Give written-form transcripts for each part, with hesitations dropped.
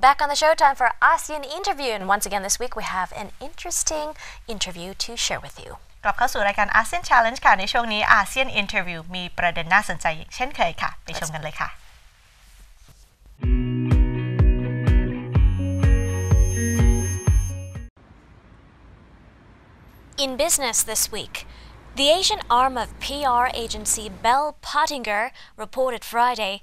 back on the show, time for ASEAN interview. And once again this week we have an interesting interview to share with you. กลับเข้าสู่รายการ ASEAN Challenge ค่ะในช่วงนี้ ASEAN Interview มีประเด็นน่าสนใจเช่นเคยค่ะไปชมกันเลยค่ะ In business this week, the Asian arm of PR agency SBell Pottinger reported Friday,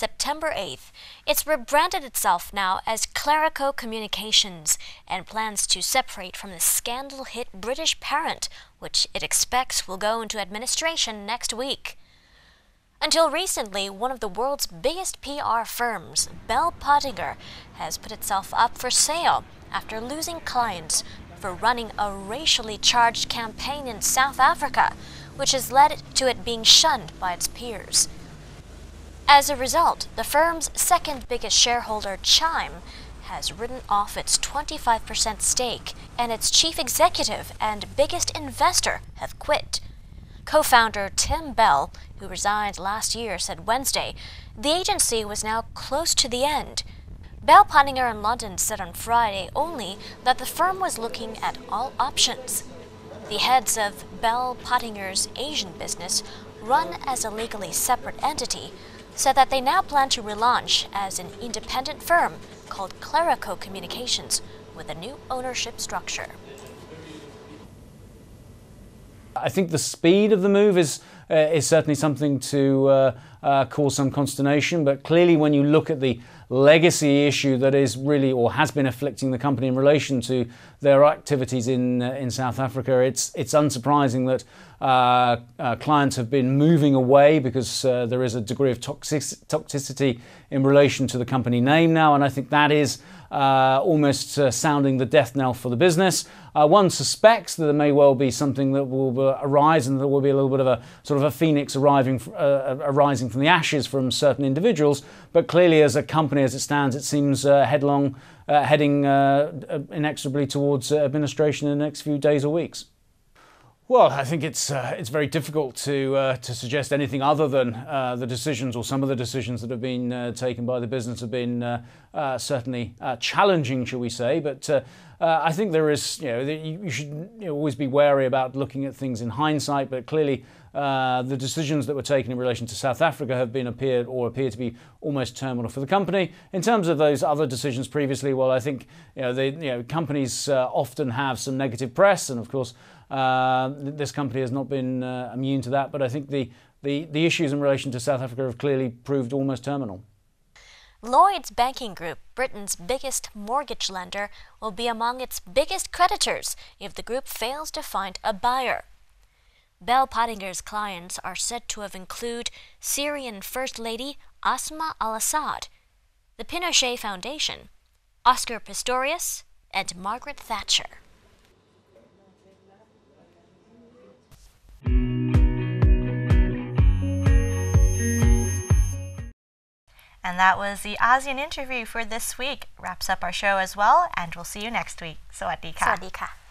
September 8th, it's rebranded itself now as Clerico Communications and plans to separate from the scandal-hit British parent, which it expects will go into administration next week. Until recently, one of the world's biggest PR firms, SBell Pottinger, has put itself up for sale after losing clients for running a racially charged campaign in South Africa, which has led to it being shunned by its peers. As a result, the firm's second biggest shareholder, Chime, has written off its 25% stake, and its chief executive and biggest investor have quit. Co-founder Tim Bell, who resigned last year, said Wednesday the agency was now close to the end. Bell Pottinger in London said on Friday only that the firm was looking at all options. The heads of Bell Pottinger's Asian business, run as a legally separate entity, said that they now plan to relaunch as an independent firm called Clerico Communications with a new ownership structure. I think the speed of the move is certainly something to cause some consternation, but clearly when you look at the legacy issue that is really or has been afflicting the company in relation to their activities in South Africa, it's unsurprising that clients have been moving away because there is a degree of toxicity in relation to the company name now, and I think that is almost sounding the death knell for the business. One suspects that there may well be something that will arise and there will be a little bit of a sort of a phoenix arising from the ashes from certain individuals, but clearly as a company as it stands, it seems heading inexorably towards administration in the next few days or weeks. Well, I think it's very difficult to suggest anything other than the decisions or some of the decisions that have been taken by the business have been certainly challenging, shall we say. But I think there is, you should always be wary about looking at things in hindsight. But clearly, the decisions that were taken in relation to South Africa have appear to be almost terminal for the company. In terms of those other decisions previously, well, I think companies often have some negative press, and of course. This company has not been immune to that, but I think the issues in relation to South Africa have clearly proved almost terminal. Lloyds Banking Group, Britain's biggest mortgage lender, will be among its biggest creditors if the group fails to find a buyer. Bell Pottinger's clients are said to have included Syrian First Lady Asma al-Assad, the Pinochet Foundation, Oscar Pistorius, and Margaret Thatcher. And that was the ASEAN interview for this week. Wraps up our show as well, and we'll see you next week. สวัสดีค่ะ